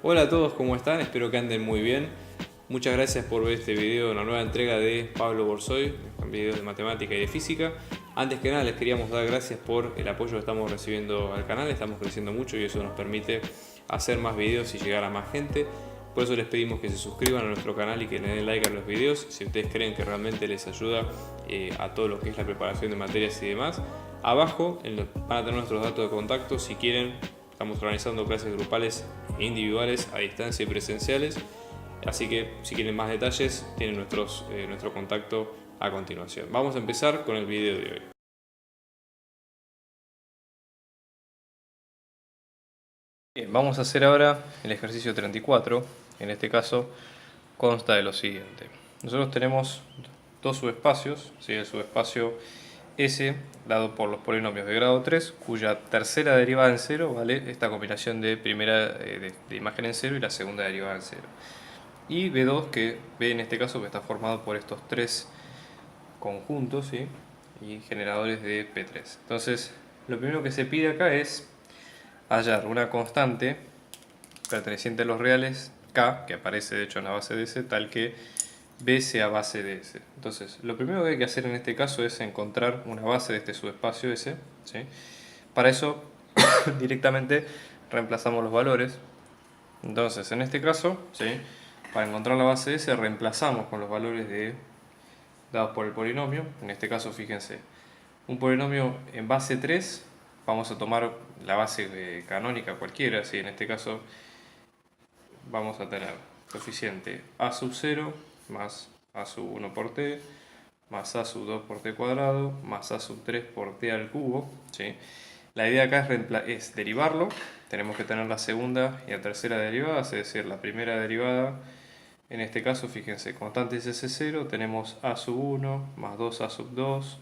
Hola a todos, ¿cómo están? Espero que anden muy bien. Muchas gracias por ver este video, una nueva entrega de Pablo Borsoy, con videos de matemática y de física. Antes que nada les queríamos dar gracias por el apoyo que estamos recibiendo al canal, estamos creciendo mucho y eso nos permite hacer más videos y llegar a más gente. Por eso les pedimos que se suscriban a nuestro canal y que le den like a los videos si ustedes creen que realmente les ayuda a todo lo que es la preparación de materias y demás. Abajo van a tener nuestros datos de contacto si quieren. Estamos organizando clases grupales e individuales a distancia y presenciales. Así que si quieren más detalles tienen nuestro contacto a continuación. Vamos a empezar con el video de hoy. Bien, vamos a hacer ahora el ejercicio 34. En este caso consta de lo siguiente. Nosotros tenemos dos subespacios, ¿sí? El subespacio S dado por los polinomios de grado 3, cuya tercera derivada en 0 vale esta combinación de primera de imagen en 0 y la segunda derivada en 0. Y B2, que B en este caso que está formado por estos tres conjuntos, ¿sí? Y generadores de P3. Entonces, lo primero que se pide acá es hallar una constante perteneciente a los reales K, que aparece de hecho en la base de S, tal que B sea base de S. Entonces, lo primero que hay que hacer en este caso es encontrar una base de este subespacio S, ¿sí? Para eso, directamente reemplazamos los valores. Entonces, en este caso, ¿sí? Para encontrar la base de S, reemplazamos con los valores dados por el polinomio. En este caso, fíjense, un polinomio en base 3, vamos a tomar la base canónica cualquiera, ¿sí? En este caso vamos a tener coeficiente a sub 0 más a sub 1 por t, más a sub 2 por t cuadrado, más a sub 3 por t al cubo, ¿sí? La idea acá es derivarlo. Tenemos que tener la segunda y la tercera derivada, es decir, la primera derivada. En este caso, fíjense, constante es S0, tenemos a sub 1 más 2a sub 2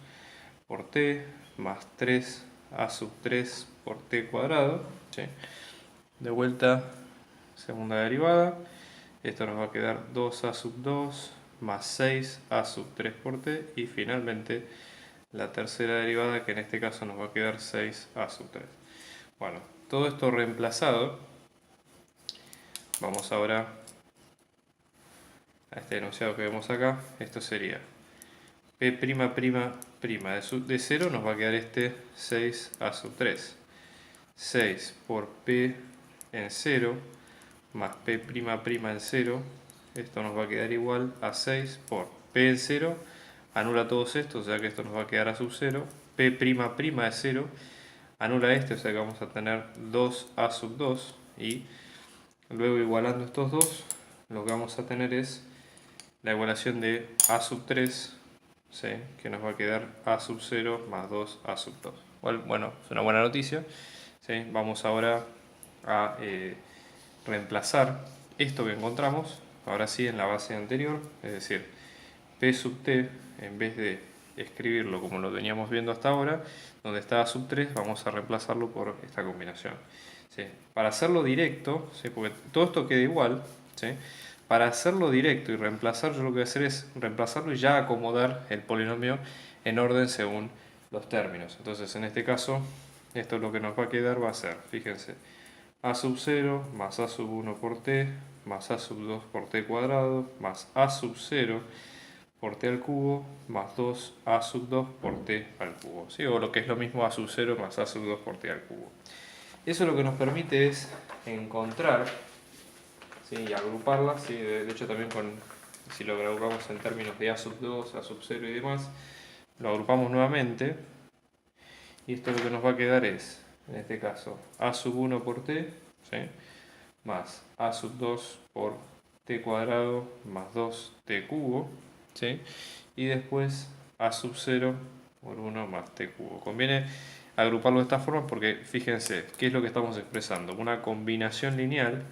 por t más 3a sub 3 por t cuadrado, ¿sí? De vuelta, segunda derivada, esto nos va a quedar 2a sub 2 más 6a sub 3 por t y finalmente la tercera derivada, que en este caso nos va a quedar 6a sub 3. Bueno, todo esto reemplazado, vamos ahora a este enunciado que vemos acá. Esto sería P'' de 0 nos va a quedar este 6a sub 3. 6 por P en 0 más P' en 0. Esto nos va a quedar igual a 6 por P en 0. Anula todos estos, o sea que esto nos va a quedar a sub 0. P' de 0 anula este, o sea que vamos a tener 2a sub 2. Y luego igualando estos dos, lo que vamos a tener es la igualación de a sub 3, ¿sí? Que nos va a quedar a sub 0 más 2a sub 2. Bueno, es una buena noticia, ¿sí? Vamos ahora a reemplazar esto que encontramos, ahora sí en la base anterior, es decir, P sub t, en vez de escribirlo como lo teníamos viendo hasta ahora, donde está a sub 3, vamos a reemplazarlo por esta combinación, ¿sí? Para hacerlo directo, ¿sí? Porque todo esto queda igual, ¿sí? Para hacerlo directo y reemplazar, yo lo que voy a hacer es reemplazarlo y ya acomodar el polinomio en orden según los términos. Entonces, en este caso, esto lo que nos va a quedar va a ser, fíjense, a sub 0 más a sub 1 por t más a sub 2 por t cuadrado más a sub 0 por t al cubo más 2a sub 2 por t al cubo, ¿sí? O lo que es lo mismo a sub 0 más a sub 2 por t al cubo. Eso lo que nos permite es encontrar, ¿sí? Y agruparlas, ¿sí? De hecho también si lo agrupamos en términos de a sub 2, a sub 0 y demás, lo agrupamos nuevamente y esto lo que nos va a quedar es, en este caso, a sub 1 por t, ¿sí? Más a sub 2 por t cuadrado más 2t cubo, ¿sí? Y después a sub 0 por 1 más t cubo. Conviene agruparlo de esta forma porque fíjense, ¿qué es lo que estamos expresando? Una combinación lineal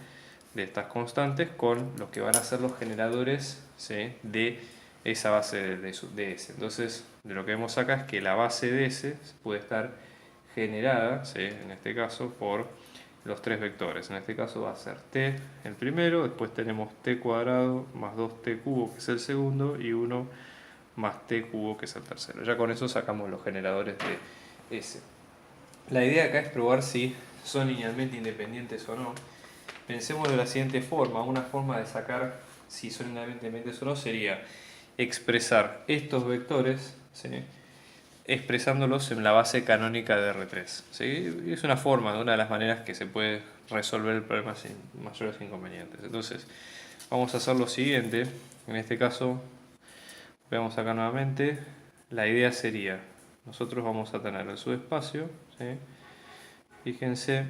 de estas constantes con los que van a ser los generadores, ¿sí? De esa base de S. Entonces, de lo que vemos acá es que la base de S puede estar generada, ¿sí? En este caso, por los tres vectores. En este caso va a ser t el primero, después tenemos t cuadrado más 2t cubo, que es el segundo, y 1 más t cubo, que es el tercero. Ya con eso sacamos los generadores de S. La idea acá es probar si son linealmente independientes o no. Pensemos de la siguiente forma. Una forma de sacar si son independientes o no sería expresar estos vectores, ¿sí?, expresándolos en la base canónica de R3. ¿Sí? Y es una forma, una de las maneras que se puede resolver el problema sin mayores inconvenientes. Entonces, vamos a hacer lo siguiente. En este caso, veamos acá nuevamente. La idea sería, nosotros vamos a tener el subespacio, ¿sí?, fíjense,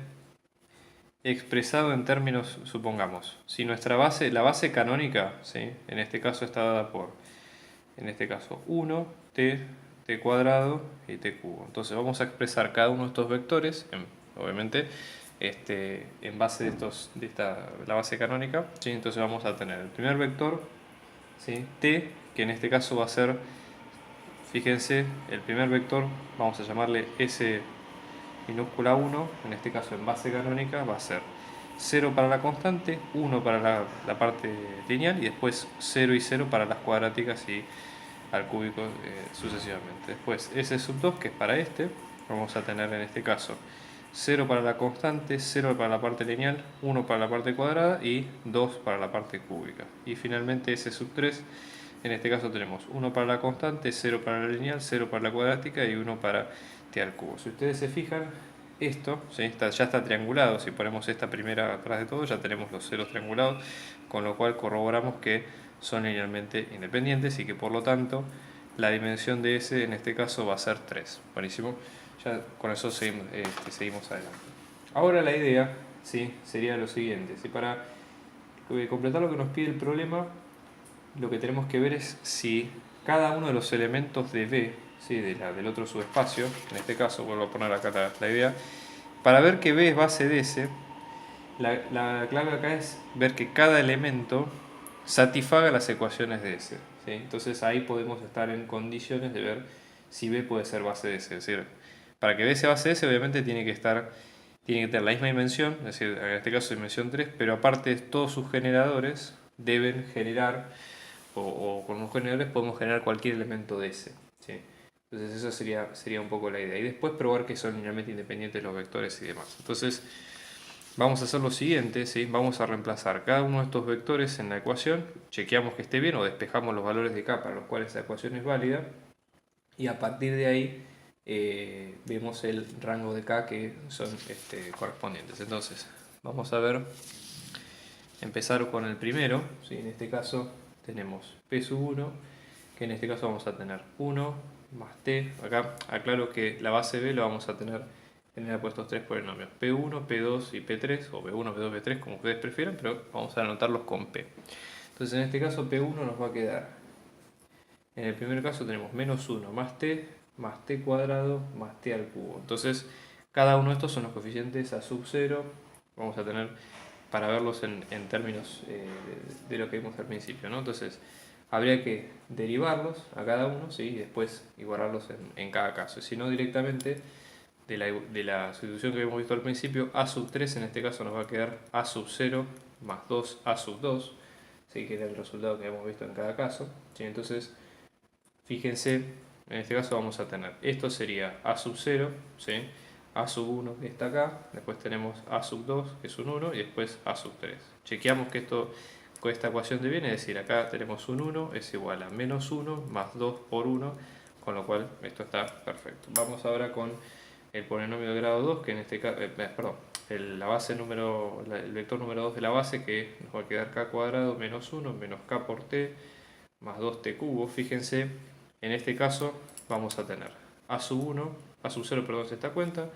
expresado en términos, supongamos, si nuestra base, la base canónica, ¿sí?, en este caso está dada por, en este caso, 1, t cuadrado y t cubo. Entonces vamos a expresar cada uno de estos vectores, obviamente, en base de la base canónica, ¿sí? Entonces vamos a tener el primer vector, ¿sí?, t, que en este caso va a ser, fíjense, el primer vector, vamos a llamarle s minúscula 1, en este caso en base canónica, va a ser 0 para la constante, 1 para la parte lineal y después 0 y 0 para las cuadráticas y al cúbico sucesivamente. Después s sub 2, que es para vamos a tener en este caso 0 para la constante, 0 para la parte lineal, 1 para la parte cuadrada y 2 para la parte cúbica. Y finalmente s sub 3, en este caso tenemos 1 para la constante, 0 para la lineal, 0 para la cuadrática y 1 para t al cubo. Si ustedes se fijan, esto, ¿sí?, ya está triangulado. Si ponemos esta primera atrás de todo, ya tenemos los ceros triangulados, con lo cual corroboramos que son linealmente independientes y que por lo tanto la dimensión de S en este caso va a ser 3. Buenísimo, ya con eso seguimos adelante. Ahora la idea, ¿sí?, sería lo siguiente, ¿sí?, para completar lo que nos pide el problema, lo que tenemos que ver es si cada uno de los elementos de B, ¿sí?, del otro subespacio, en este caso vuelvo a poner acá la idea, para ver que B es base de S, la clave acá es ver que cada elemento satisfaga las ecuaciones de S, ¿sí? Entonces ahí podemos estar en condiciones de ver si B puede ser base de S. Es decir, para que B sea base de S obviamente tiene que tener la misma dimensión, es decir, en este caso dimensión 3, pero aparte todos sus generadores deben generar, o con los generadores podemos generar cualquier elemento de S, ¿sí? Entonces eso sería un poco la idea. Y después probar que son linealmente independientes los vectores y demás. Entonces vamos a hacer lo siguiente, ¿sí? Vamos a reemplazar cada uno de estos vectores en la ecuación, chequeamos que esté bien o despejamos los valores de k para los cuales la ecuación es válida y a partir de ahí vemos el rango de k que son correspondientes. Entonces vamos a ver, empezar con el primero, ¿sí? En este caso tenemos p sub 1, que en este caso vamos a tener 1 más t, acá aclaro que la base b lo vamos a tener generada por estos tres polinomios, P1, P2 y P3, o P1, P2, P3, como ustedes prefieran, pero vamos a anotarlos con P. Entonces en este caso P1 nos va a quedar, en el primer caso tenemos menos 1 más t cuadrado más t al cubo. Entonces cada uno de estos son los coeficientes a sub 0, vamos a tener para verlos en términos de lo que vimos al principio, ¿no? Entonces habría que derivarlos a cada uno, ¿sí?, y después igualarlos en cada caso. Si no, directamente de la sustitución que habíamos visto al principio, a sub 3 en este caso nos va a quedar a sub 0 más 2 a sub 2, ¿sí?, que era el resultado que habíamos visto en cada caso, ¿sí? Entonces fíjense, en este caso vamos a tener, esto sería a sub 0, ¿sí?, a sub 1 que está acá, después tenemos a sub 2 que es un 1 y después a sub 3. Chequeamos que esto con esta ecuación de bien, es decir, acá tenemos un 1 es igual a menos 1 más 2 por 1, con lo cual esto está perfecto. Vamos ahora con el polinomio de grado 2, que en este caso, perdón, el vector número 2 de la base, que nos va a quedar k cuadrado menos 1 menos k por t más 2t cubo. Fíjense, en este caso vamos a tener a sub 1, a sub 0, perdón, se esta cuenta,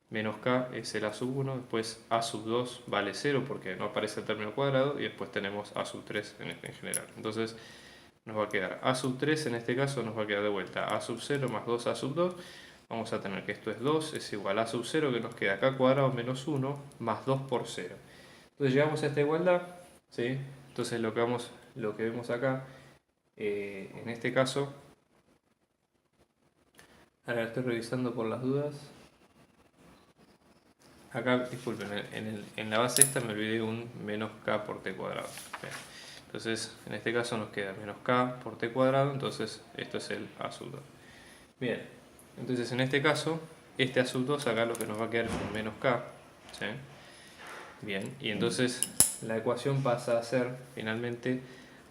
menos k es el a sub 1, después a sub 2 vale 0 porque no aparece el término cuadrado y después tenemos a sub 3 en general. Entonces nos va a quedar a sub 3, en este caso nos va a quedar de vuelta a sub 0 más 2 a sub 2. Vamos a tener que esto es 2, es igual a sub 0, que nos queda k cuadrado menos 1 más 2 por 0. Entonces llegamos a esta igualdad, ¿sí? Entonces lo que vemos acá, en este caso, ahora estoy revisando por las dudas. Acá, disculpen, en la base esta me olvidé un menos k por t cuadrado. Bien. Entonces, en este caso nos queda menos k por t cuadrado, entonces esto es el a sub 2. Bien, entonces en este caso, este a sub 2 acá lo que nos va a quedar es un menos k, ¿sí? Bien, y entonces la ecuación pasa a ser finalmente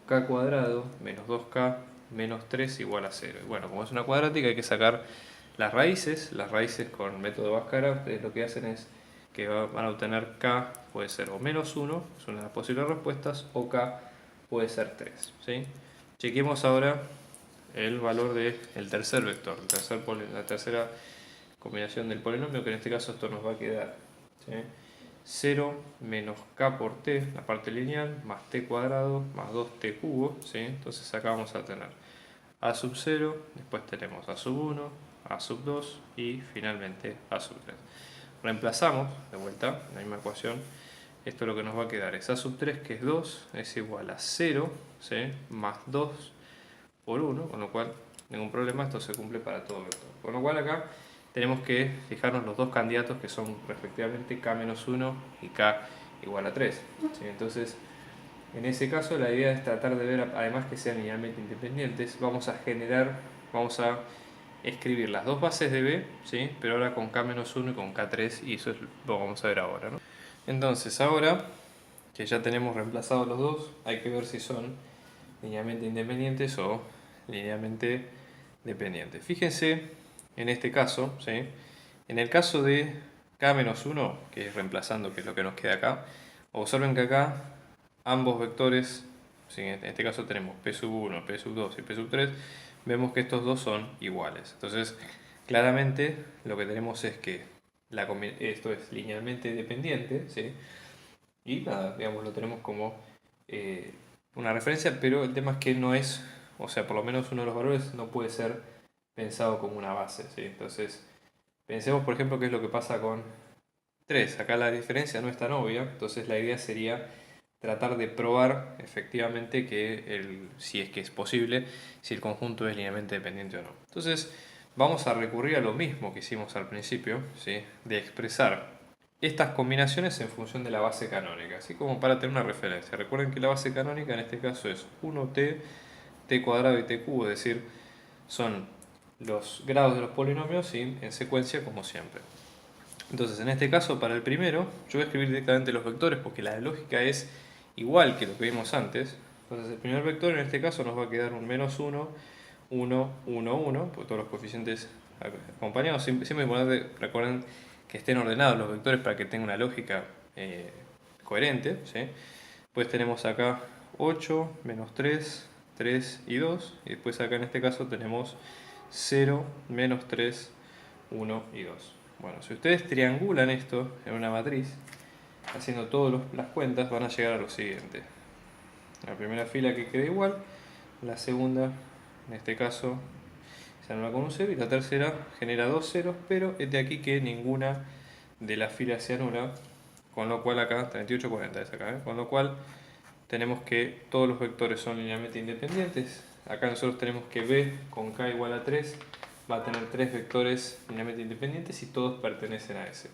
k cuadrado menos 2k menos 3 igual a 0. Bueno, como es una cuadrática hay que sacar las raíces con el método Bhaskara. Ustedes lo que hacen es que van a obtener k puede ser o menos 1, es una de las posibles respuestas, o k puede ser 3. ¿Sí? Chequemos ahora el valor del tercer vector, la tercera combinación del polinomio, que en este caso esto nos va a quedar, ¿sí? 0 menos k por t, la parte lineal, más t cuadrado, más 2t cubo, ¿sí? Entonces acá vamos a tener a sub 0, después tenemos a sub 1, a sub 2 y finalmente a sub 3. Reemplazamos, de vuelta, la misma ecuación. Esto lo que nos va a quedar es a sub 3, que es 2, es igual a 0, ¿sí? Más 2 por 1, con lo cual ningún problema, esto se cumple para todo vector. Con lo cual acá tenemos que fijarnos los dos candidatos que son respectivamente k-1 y k igual a 3. ¿Sí? Entonces, en ese caso la idea es tratar de ver, además que sean linealmente independientes, vamos a escribir las dos bases de B, ¿sí? Pero ahora con k-1 y con k3, y eso es lo que vamos a ver ahora, ¿no? Entonces ahora que ya tenemos reemplazados los dos, hay que ver si son linealmente independientes o linealmente dependientes. Fíjense en este caso, ¿sí? En el caso de k-1, que es reemplazando, que es lo que nos queda acá, observen que acá ambos vectores, ¿sí? En este caso tenemos p sub 1, p sub 2 y p sub 3, vemos que estos dos son iguales. Entonces, claramente lo que tenemos es que esto es linealmente dependiente, ¿sí? Y nada, digamos, lo tenemos como una referencia, pero el tema es que no es, o sea, por lo menos uno de los valores no puede ser pensado como una base, ¿sí? Entonces, pensemos por ejemplo qué es lo que pasa con 3. Acá la diferencia no es tan obvia, entonces la idea sería tratar de probar efectivamente que si es que es posible, si el conjunto es linealmente dependiente o no. Entonces, vamos a recurrir a lo mismo que hicimos al principio, ¿sí? De expresar estas combinaciones en función de la base canónica, así como para tener una referencia. Recuerden que la base canónica en este caso es 1t, t cuadrado y t cubo, es decir, son los grados de los polinomios y en secuencia como siempre. Entonces, en este caso, para el primero, yo voy a escribir directamente los vectores porque la lógica es igual que lo que vimos antes. Entonces, el primer vector en este caso nos va a quedar un menos 1, 1, 1, 1, porque todos los coeficientes acompañados. Siempre es importante, recuerden que estén ordenados los vectores para que tenga una lógica coherente, ¿sí? Después tenemos acá 8, menos 3, 3 y 2. Y después acá en este caso tenemos 0, menos 3, 1 y 2. Bueno, si ustedes triangulan esto en una matriz, haciendo todas las cuentas, van a llegar a lo siguiente. La primera fila que queda igual, la segunda, en este caso, se anula con un 0 y la tercera genera dos ceros, pero es de aquí que ninguna de las filas se anula, con lo cual acá, 38, 40 es acá, con lo cual tenemos que todos los vectores son linealmente independientes. Acá nosotros tenemos que B con K igual a 3 va a tener tres vectores linealmente independientes y todos pertenecen a S.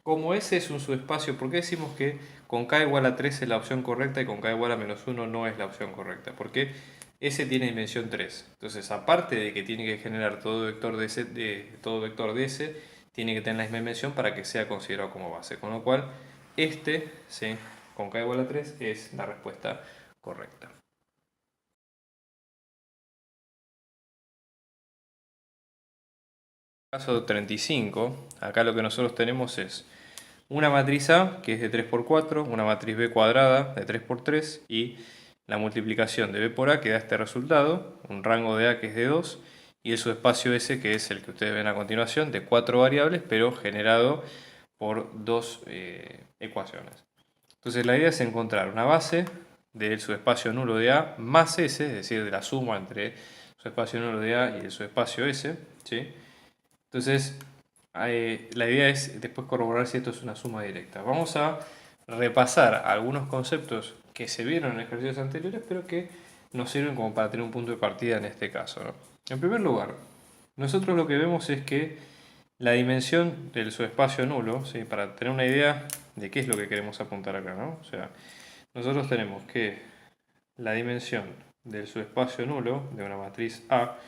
Como S es un subespacio, ¿por qué decimos que con K igual a 3 es la opción correcta y con K igual a menos 1 no es la opción correcta? Porque S tiene dimensión 3. Entonces, aparte de que tiene que generar todo vector de S, tiene que tener la misma dimensión para que sea considerado como base. Con lo cual, ¿sí? Con K igual a 3 es la respuesta correcta. Caso 35, acá lo que nosotros tenemos es una matriz A que es de 3 por 4, una matriz B cuadrada de 3 por 3 y la multiplicación de B por A que da este resultado, un rango de A que es de 2 y el subespacio S que es el que ustedes ven a continuación de 4 variables pero generado por dos ecuaciones. Entonces la idea es encontrar una base del subespacio nulo de A más S, es decir, de la suma entre el subespacio nulo de A y el subespacio S, ¿sí? Entonces, la idea es después corroborar si esto es una suma directa. Vamos a repasar algunos conceptos que se vieron en ejercicios anteriores, pero que nos sirven como para tener un punto de partida en este caso, ¿no? En primer lugar, nosotros lo que vemos es que la dimensión del subespacio nulo, ¿sí? Para tener una idea de qué es lo que queremos apuntar acá, ¿no? O sea, nosotros tenemos que la dimensión del subespacio nulo de una matriz A,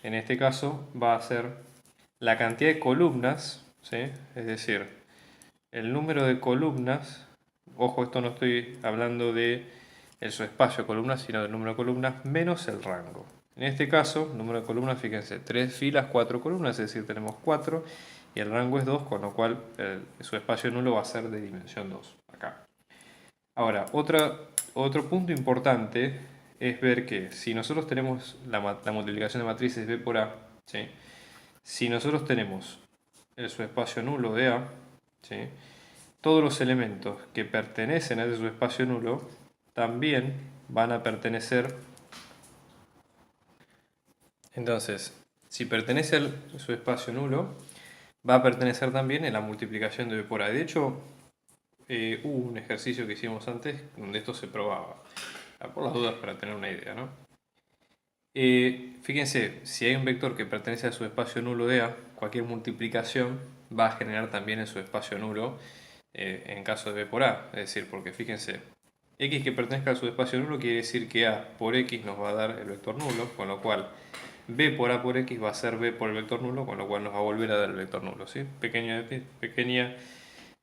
en este caso, va a ser la cantidad de columnas, ¿sí? Es decir, el número de columnas ojo, esto no estoy hablando de el subespacio de columnas, sino del número de columnas menos el rango. En este caso, número de columnas, fíjense, 3 filas, 4 columnas, es decir, tenemos 4 y el rango es 2, con lo cual el subespacio nulo va a ser de dimensión 2, acá. Ahora, otro punto importante es ver que si nosotros tenemos la multiplicación de matrices B por A, ¿sí? Si nosotros tenemos el subespacio nulo de A, ¿sí? Todos los elementos que pertenecen a ese subespacio nulo también van a pertenecer. Entonces, si pertenece al subespacio nulo, va a pertenecer también en la multiplicación de B por A. De hecho, hubo un ejercicio que hicimos antes donde esto se probaba, por las dudas, para tener una idea, ¿no? Fíjense, si hay un vector que pertenece al subespacio nulo de A, cualquier multiplicación va a generar también el subespacio nulo en caso de B por A. Es decir, porque fíjense, X que pertenezca al subespacio nulo quiere decir que A por X nos va a dar el vector nulo, con lo cual B por A por X va a ser B por el vector nulo, con lo cual nos va a volver a dar el vector nulo, ¿sí? Pequeña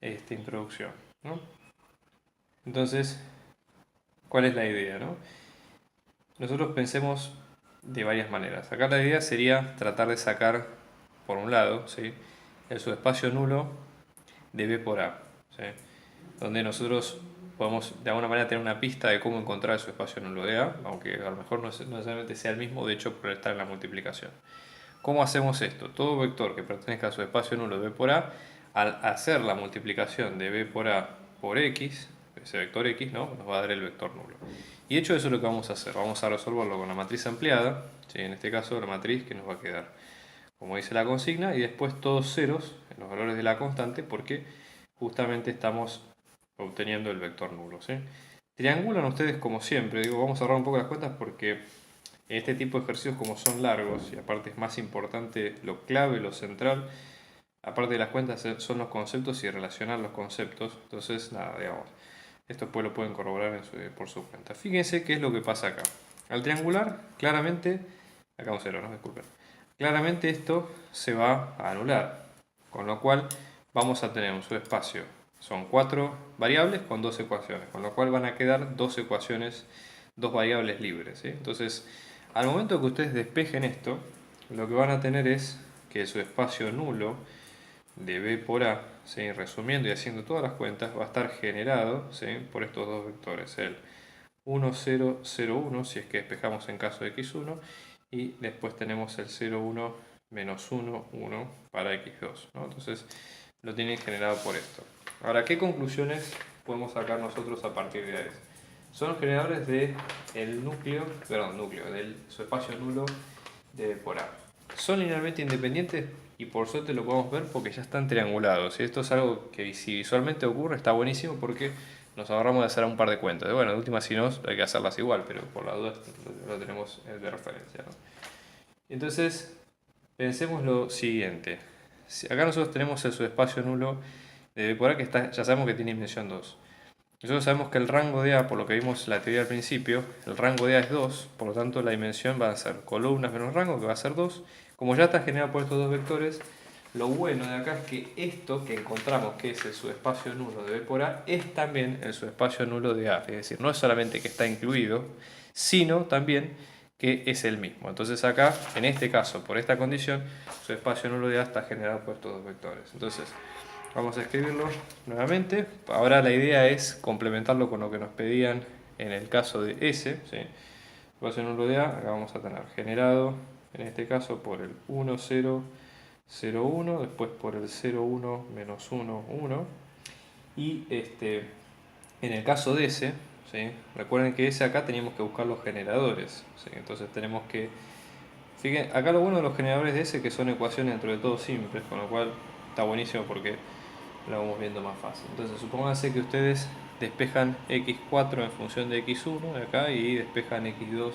introducción, ¿no? Entonces, ¿cuál es la idea, no? Nosotros pensemos de varias maneras. Acá la idea sería tratar de sacar, por un lado, ¿sí?, el subespacio nulo de B por A, ¿sí?, donde nosotros podemos de alguna manera tener una pista de cómo encontrar el subespacio nulo de A, aunque a lo mejor no necesariamente sea el mismo, de hecho, por estar en la multiplicación. ¿Cómo hacemos esto? Todo vector que pertenezca al subespacio nulo de B por A, al hacer la multiplicación de B por A por X, ese vector X, ¿no?, nos va a dar el vector nulo. Y de hecho eso es lo que vamos a hacer. Vamos a resolverlo con la matriz ampliada, ¿sí?, en este caso la matriz que nos va a quedar, como dice la consigna, y después todos ceros en los valores de la constante, porque justamente estamos obteniendo el vector nulo, ¿sí? Triangulan ustedes como siempre. Digo, vamos a ahorrar un poco las cuentas porque en este tipo de ejercicios, como son largos y aparte es más importante lo clave, lo central, aparte de las cuentas son los conceptos y relacionar los conceptos. Entonces, nada, digamos, esto después lo pueden corroborar por su cuenta. Fíjense qué es lo que pasa acá. Al triangular, claramente, acá un cero, no disculpen. Claramente esto se va a anular, con lo cual vamos a tener un subespacio. Son 4 variables con 2 ecuaciones, con lo cual van a quedar 2 ecuaciones, 2 variables libres, ¿sí? Entonces, al momento que ustedes despejen esto, lo que van a tener es que el subespacio nulo de B por A, ¿sí?, resumiendo y haciendo todas las cuentas, va a estar generado, ¿sí?, por estos dos vectores, el 1, 0, 0, 1, si es que despejamos en caso de x1, y después tenemos el 0, 1, menos 1, 1 para x2, ¿no? Entonces lo tienen generado por esto. Ahora, ¿qué conclusiones podemos sacar nosotros a partir de eso? Son los generadores del del subespacio nulo de B por A. Son linealmente independientes y por suerte lo podemos ver porque ya están triangulados. Y esto es algo que si visualmente ocurre está buenísimo porque nos ahorramos de hacer un par de cuentas. Bueno, de última si no hay que hacerlas igual, pero por la duda lo tenemos de referencia, ¿no? Entonces, pensemos lo siguiente. Acá nosotros tenemos el subespacio nulo de B por A que ya sabemos que tiene dimensión 2. Nosotros sabemos que el rango de A, por lo que vimos en la teoría al principio, el rango de A es 2, por lo tanto la dimensión va a ser columnas menos rango, que va a ser 2. Como ya está generado por estos dos vectores, lo bueno de acá es que esto que encontramos, que es el subespacio nulo de B por A, es también el subespacio nulo de A. Es decir, no es solamente que está incluido, sino también que es el mismo. Entonces acá, en este caso, por esta condición, su espacio nulo de A está generado por estos dos vectores. Entonces, vamos a escribirlo nuevamente. Ahora la idea es complementarlo con lo que nos pedían en el caso de S, ¿sí? Espacio nulo de A, acá vamos a tener generado, en este caso, por el 1, 0, 0, 1, después por el 0, 1, menos 1, 1. Y en el caso de S, ¿sí?, recuerden que S acá teníamos que buscar los generadores, ¿sí? Entonces tenemos que... Fíjense, acá lo bueno de los generadores de S que son ecuaciones dentro de todo simples, con lo cual está buenísimo porque lo vamos viendo más fácil. Entonces supónganse que ustedes despejan x4 en función de x1 de acá y despejan x2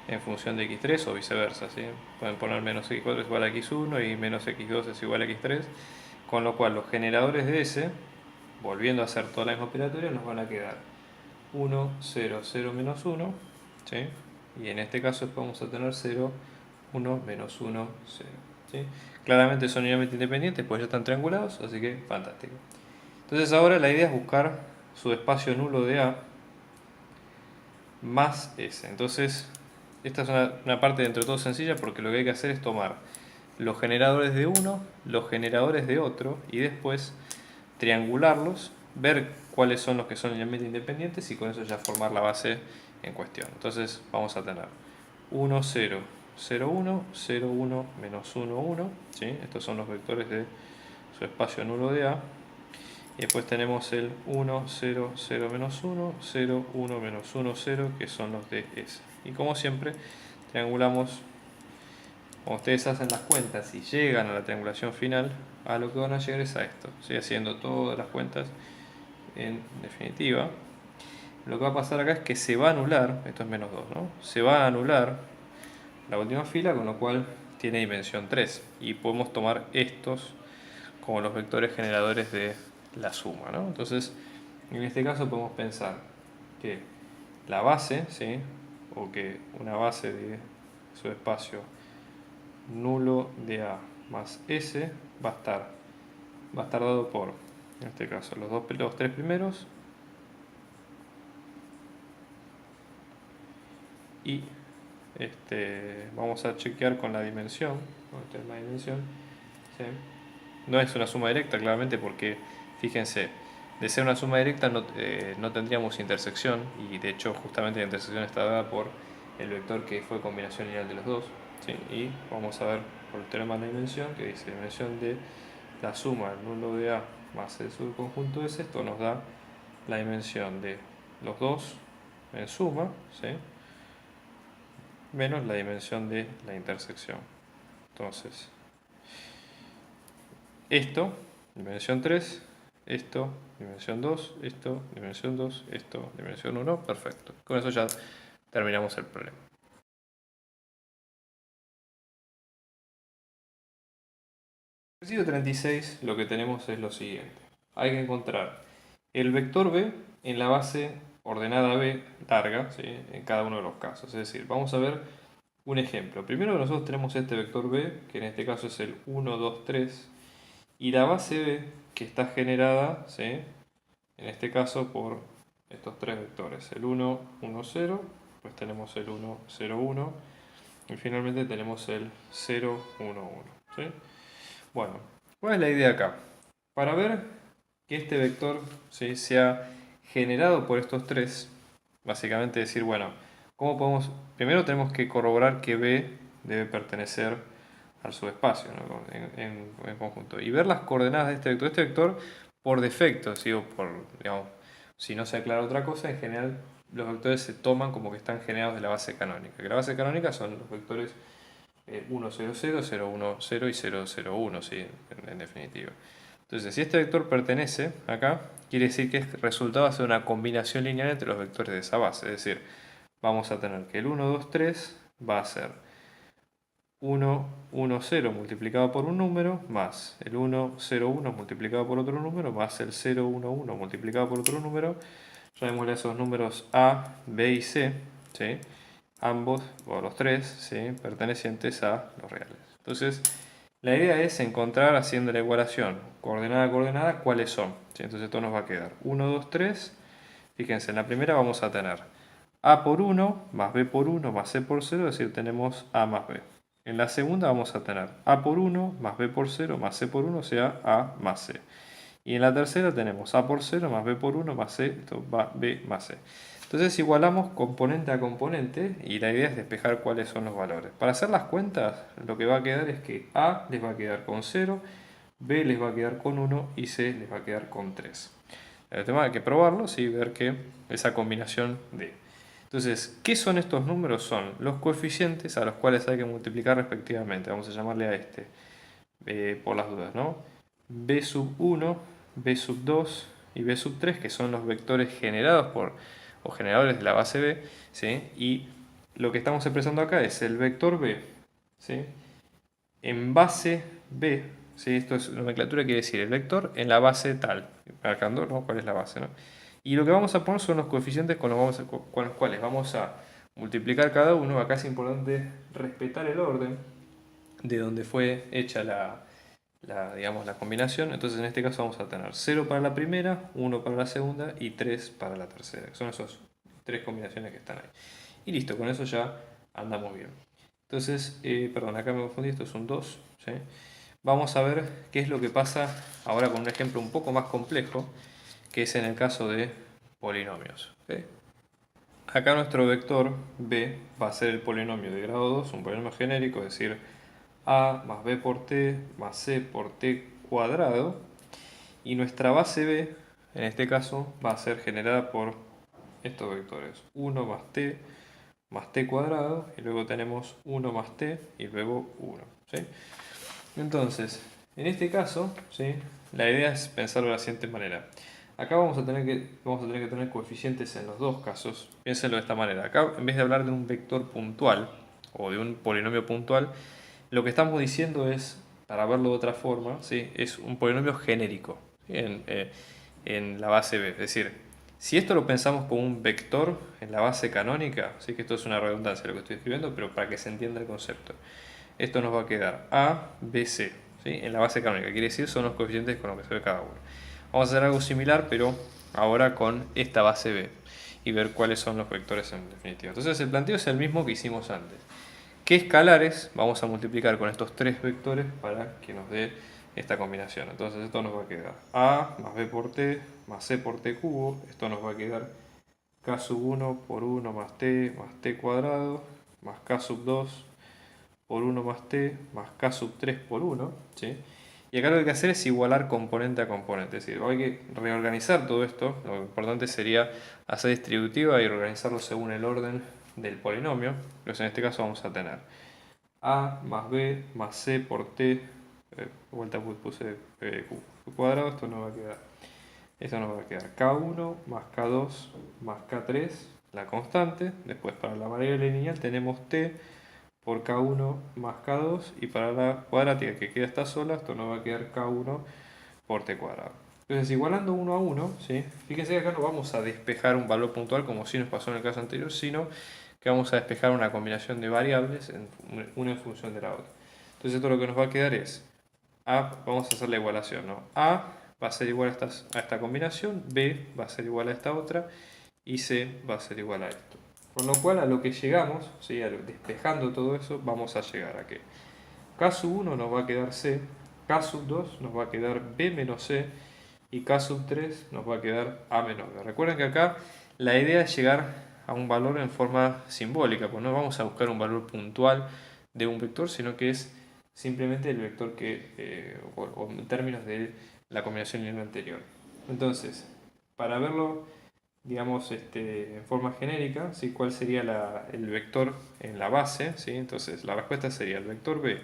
en función de x3 o viceversa, ¿sí? Pueden poner menos x4 es igual a x1 y menos x2 es igual a x3, con lo cual los generadores de S, volviendo a hacer toda la misma operatoria, nos van a quedar 1, 0, 0, menos 1, ¿sí? Y en este caso vamos a tener 0, 1, menos 1, 0, ¿sí? Claramente son linealmente independientes, pues ya están triangulados, así que fantástico. Entonces ahora la idea es buscar subespacio nulo de A más S. Entonces, esta es una parte dentro de todo sencilla porque lo que hay que hacer es tomar los generadores de uno, los generadores de otro y después triangularlos, ver cuáles son los que son linealmente independientes y con eso ya formar la base en cuestión. Entonces vamos a tener 1, 0, 0, 1, 0, 1, menos 1, 1. ¿Sí? Estos son los vectores de su espacio nulo de A. Y después tenemos el 1, 0, 0, menos 1, 0, 1, menos 1, 0, que son los de S. Y como siempre, triangulamos. Cuando ustedes hacen las cuentas y llegan a la triangulación final, a lo que van a llegar es a esto. ¿Sí? Haciendo todas las cuentas en definitiva. Lo que va a pasar acá es que se va a anular, esto es menos 2, ¿no? Se va a anular la última fila, con lo cual tiene dimensión 3. Y podemos tomar estos como los vectores generadores de la suma, ¿no? Entonces, en este caso podemos pensar que la base, ¿sí? O que una base de su espacio nulo de A más S va a estar dado por, en este caso, los tres primeros y vamos a chequear con la dimensión. Esta es la dimensión, ¿sí? No es una suma directa, claramente, porque fíjense, de ser una suma directa no tendríamos intersección, y de hecho justamente la intersección está dada por el vector que fue combinación lineal de los dos. ¿Sí? Y vamos a ver por el teorema de la dimensión, que dice dimensión de la suma del nulo de A más el subconjunto S. Esto nos da la dimensión de los dos en suma, ¿sí? Menos la dimensión de la intersección. Entonces, esto, dimensión 3, esto, dimensión 2, esto, dimensión 2, esto, dimensión 1, perfecto. Con eso ya terminamos el problema. Ejercicio 36, lo que tenemos es lo siguiente. Hay que encontrar el vector B en la base ordenada B larga, ¿sí? En cada uno de los casos. Es decir, vamos a ver un ejemplo. Primero nosotros tenemos este vector B, que en este caso es el 1, 2, 3, y la base B, que está generada, ¿sí? En este caso por estos tres vectores, el 1, 1, 0, pues tenemos el 1, 0, 1, y finalmente tenemos el 0, 1, 1. ¿Sí? Bueno, ¿cuál es la idea acá? Para ver que este vector, ¿sí? sea generado por estos tres, básicamente decir, bueno, ¿cómo podemos? Primero tenemos que corroborar que B debe pertenecer al subespacio, ¿no? en conjunto. Y ver las coordenadas de este vector. Este vector, por defecto, ¿sí? O por, digamos, si no se aclara otra cosa, en general los vectores se toman como que están generados de la base canónica. Que la base canónica son los vectores 1, 0, 0, 0, 1, 0 y 0, 0, 1, ¿sí? En definitiva. Entonces, si este vector pertenece acá, quiere decir que el resultado va a ser una combinación lineal entre los vectores de esa base. Es decir, vamos a tener que el 1, 2, 3 va a ser 1, 1, 0 multiplicado por un número, más el 1, 0, 1 multiplicado por otro número, más el 0, 1, 1 multiplicado por otro número. Llamémosle a esos números A, B y C, ¿sí? Ambos, o los tres, ¿sí? Pertenecientes a los reales. Entonces, la idea es encontrar, haciendo la igualación coordenada a coordenada, cuáles son. ¿Sí? Entonces esto nos va a quedar 1, 2, 3. Fíjense, en la primera vamos a tener A por 1, más B por 1, más C por 0, es decir, tenemos A más B. En la segunda vamos a tener A por 1, más B por 0, más C por 1, o sea, A más C. Y en la tercera tenemos A por 0, más B por 1, más C, esto va B más C. Entonces igualamos componente a componente y la idea es despejar cuáles son los valores. Para hacer las cuentas, lo que va a quedar es que A les va a quedar con 0, B les va a quedar con 1 y C les va a quedar con 3. El tema hay que probarlo y ver que esa combinación de... Entonces, ¿qué son estos números? Son los coeficientes a los cuales hay que multiplicar respectivamente. Vamos a llamarle a este, por las dudas, ¿no? B sub 1, B sub 2 y B sub 3, que son los vectores generados por, o generadores de la base B, ¿sí? Y lo que estamos expresando acá es el vector B, ¿sí? En base B, ¿sí? Esto es nomenclatura, quiere decir el vector en la base tal, marcando, ¿no? Cuál es la base, ¿no? Y lo que vamos a poner son los coeficientes con los cuales vamos a multiplicar cada uno. Acá es importante respetar el orden de donde fue hecha digamos, la combinación. Entonces en este caso vamos a tener 0 para la primera, 1 para la segunda y 3 para la tercera. Son esas tres combinaciones que están ahí. Y listo, con eso ya andamos bien. Entonces, perdón, acá me confundí, esto es un 2. ¿Sí? Vamos a ver qué es lo que pasa ahora con un ejemplo un poco más complejo, que es en el caso de polinomios. ¿Sí? Acá nuestro vector b va a ser el polinomio de grado 2, un polinomio genérico, es decir, a más b por t más c por t cuadrado. Y nuestra base b, en este caso, va a ser generada por estos vectores. 1 más t cuadrado, y luego tenemos 1 más t, y luego 1. ¿Sí? Entonces, en este caso, ¿sí? La idea es pensarlo de la siguiente manera. Acá vamos a tener que tener coeficientes en los dos casos. Piénsenlo de esta manera. Acá, en vez de hablar de un vector puntual o de un polinomio puntual, lo que estamos diciendo es, para verlo de otra forma, ¿sí? Es un polinomio genérico, ¿sí? En la base B. Es decir, si esto lo pensamos como un vector en la base canónica, ¿sí? Que esto es una redundancia lo que estoy escribiendo, pero para que se entienda el concepto. Esto nos va a quedar A, B, C, ¿sí? En la base canónica, quiere decir son los coeficientes con los que se ve cada uno. Vamos a hacer algo similar, pero ahora con esta base B y ver cuáles son los vectores en definitiva. Entonces el planteo es el mismo que hicimos antes. ¿Qué escalares vamos a multiplicar con estos tres vectores para que nos dé esta combinación? Entonces esto nos va a quedar A más B por T más C por T cubo. Esto nos va a quedar K sub 1 por 1 más T cuadrado más K sub 2 por 1 más t más k sub 3 por 1. ¿Sí? Y acá lo que hay que hacer es igualar componente a componente. Es decir, hay que reorganizar todo esto. Lo importante sería hacer distributiva y reorganizarlo según el orden del polinomio. Entonces en este caso vamos a tener a más b más c por t. Vuelta puse cuadrado. Esto nos va a quedar k1 más k2 más k3, la constante. Después para la variable lineal tenemos t por K1 más K2, y para la cuadrática que queda esta sola, esto nos va a quedar K1 por T cuadrado. Entonces, igualando 1 a 1, ¿sí? Fíjense que acá no vamos a despejar un valor puntual como si nos pasó en el caso anterior, sino que vamos a despejar una combinación de variables, una en función de la otra. Entonces esto lo que nos va a quedar es A, vamos a hacer la igualación, ¿no? A va a ser igual a esta combinación, B va a ser igual a esta otra, y C va a ser igual a esto. Con lo cual a lo que llegamos, ¿sí? Despejando todo eso, vamos a llegar a que K sub 1 nos va a quedar C, K sub 2 nos va a quedar B menos C, y K sub 3 nos va a quedar A menos B. Recuerden que acá la idea es llegar a un valor en forma simbólica, pues no vamos a buscar un valor puntual de un vector, sino que es simplemente el vector o en términos de la combinación lineal anterior. Entonces, para verlo, digamos, en forma genérica, ¿sí? ¿Cuál sería el vector en la base? ¿Sí? Entonces, la respuesta sería el vector B.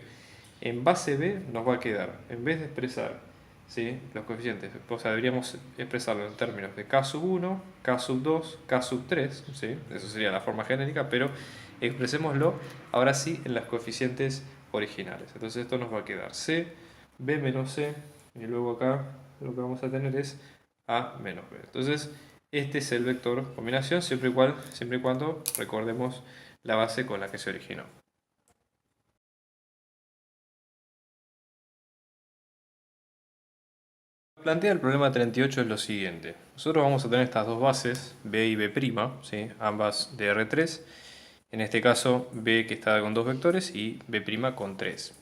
En base B nos va a quedar, en vez de expresar, ¿sí? Los coeficientes, o sea, deberíamos expresarlo en términos de K sub 1, K sub 2, K sub 3, ¿sí? Eso sería la forma genérica, pero expresémoslo ahora sí en los coeficientes originales. Entonces esto nos va a quedar C, B menos C, y luego acá lo que vamos a tener es A menos B. Entonces, este es el vector combinación siempre y cuando recordemos la base con la que se originó. Plantea el problema 38 es lo siguiente. Nosotros vamos a tener estas dos bases, B y B', ¿sí? Ambas de R3. En este caso, B que está con dos vectores y B' con 3.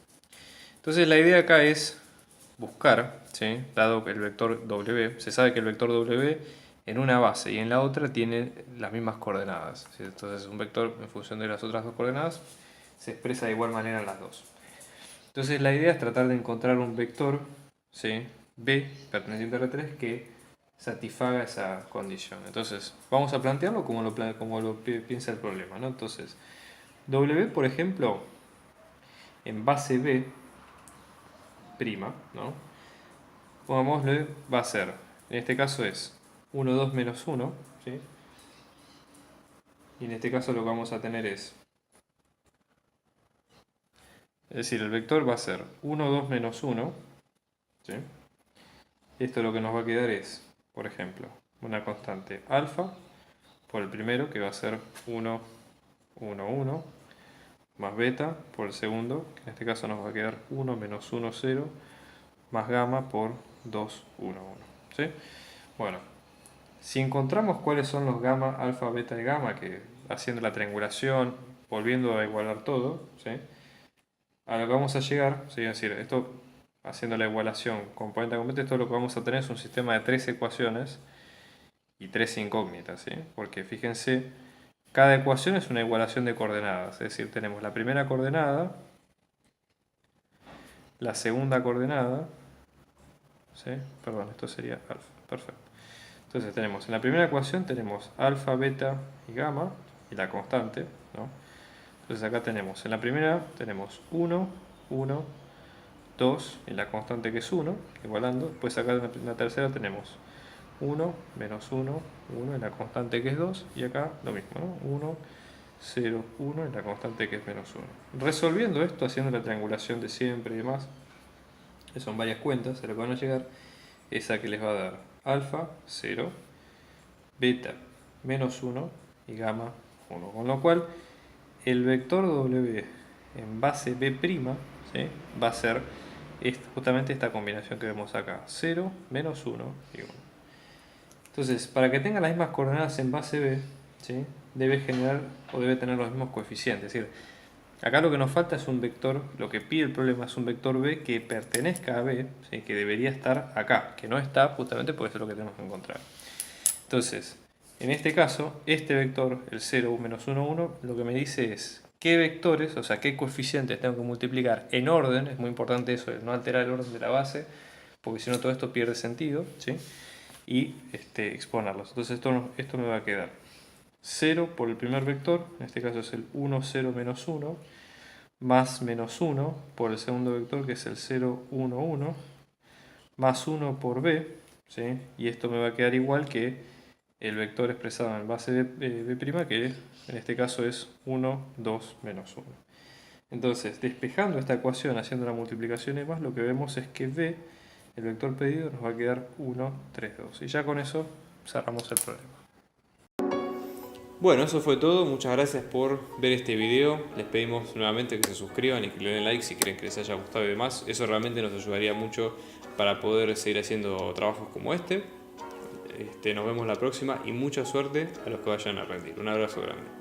Entonces la idea acá es buscar, ¿sí? Dado el vector W, se sabe que el vector W en una base y en la otra tiene las mismas coordenadas, ¿sí? Entonces un vector en función de las otras dos coordenadas se expresa de igual manera en las dos. Entonces la idea es tratar de encontrar un vector, ¿sí? B perteneciente a R3 que satisfaga esa condición. Entonces vamos a plantearlo como lo piensa el problema, ¿no? Entonces W, por ejemplo, en base B', ¿no? Pongámosle, va a ser, en este caso es 1, 2 menos 1, ¿sí? Y en este caso lo que vamos a tener es decir, el vector va a ser 1, 2 menos 1, ¿sí? Esto lo que nos va a quedar es, por ejemplo, una constante alfa por el primero, que va a ser 1, 1, 1, más beta por el segundo, que en este caso nos va a quedar 1 menos 1, 0, más gamma por 2, 1, 1. ¿Sí? Bueno, si encontramos cuáles son los gamma, alfa, beta y gamma, que haciendo la triangulación, volviendo a igualar todo, ¿sí? A lo que vamos a llegar, ¿sí? Es decir, esto haciendo la igualación componente a componente, esto lo que vamos a tener es un sistema de 3 ecuaciones y 3 incógnitas, ¿sí? Porque fíjense, cada ecuación es una igualación de coordenadas, es decir, tenemos la primera coordenada, la segunda coordenada, ¿sí? Perdón, esto sería alfa, perfecto. Entonces tenemos, en la primera ecuación tenemos alfa, beta y gamma, y la constante, ¿no? Entonces acá tenemos, en la primera tenemos 1, 1, 2, y la constante que es 1, igualando. Después acá en la tercera tenemos 1, menos 1, 1, y la constante que es 2, y acá lo mismo, ¿no? 1, 0, 1, y la constante que es menos 1. Resolviendo esto, haciendo la triangulación de siempre y demás, que son varias cuentas, a lo que van a llegar es a que les va a dar alfa 0, beta menos 1 y gamma 1. Con lo cual, el vector W en base B', ¿sí? Va a ser justamente esta combinación que vemos acá, 0, menos 1 y 1. Entonces, para que tenga las mismas coordenadas en base B, ¿sí? Debe generar o debe tener los mismos coeficientes. Es decir, acá lo que nos falta es un vector, lo que pide el problema es un vector B que pertenezca a B, ¿sí? Que debería estar acá, que no está justamente porque eso es lo que tenemos que encontrar. Entonces, en este caso, este vector, el 0, 1, menos 1, 1, lo que me dice es qué vectores, o sea, qué coeficientes tengo que multiplicar en orden, es muy importante eso, no alterar el orden de la base, porque si no todo esto pierde sentido, ¿sí? Y exponerlos. Entonces esto me va a quedar 0 por el primer vector, en este caso es el 1, 0, menos 1, más menos 1 por el segundo vector que es el 0, 1, 1, más 1 por b, ¿sí? Y esto me va a quedar igual que el vector expresado en base de b', que en este caso es 1, 2, menos 1. Entonces, despejando esta ecuación, haciendo la multiplicación y demás, lo que vemos es que b, el vector pedido, nos va a quedar 1, 3, 2. Y ya con eso cerramos el problema. Bueno, eso fue todo. Muchas gracias por ver este video. Les pedimos nuevamente que se suscriban y que le den like si creen que les haya gustado y demás. Eso realmente nos ayudaría mucho para poder seguir haciendo trabajos como este. Nos vemos la próxima y mucha suerte a los que vayan a rendir. Un abrazo grande.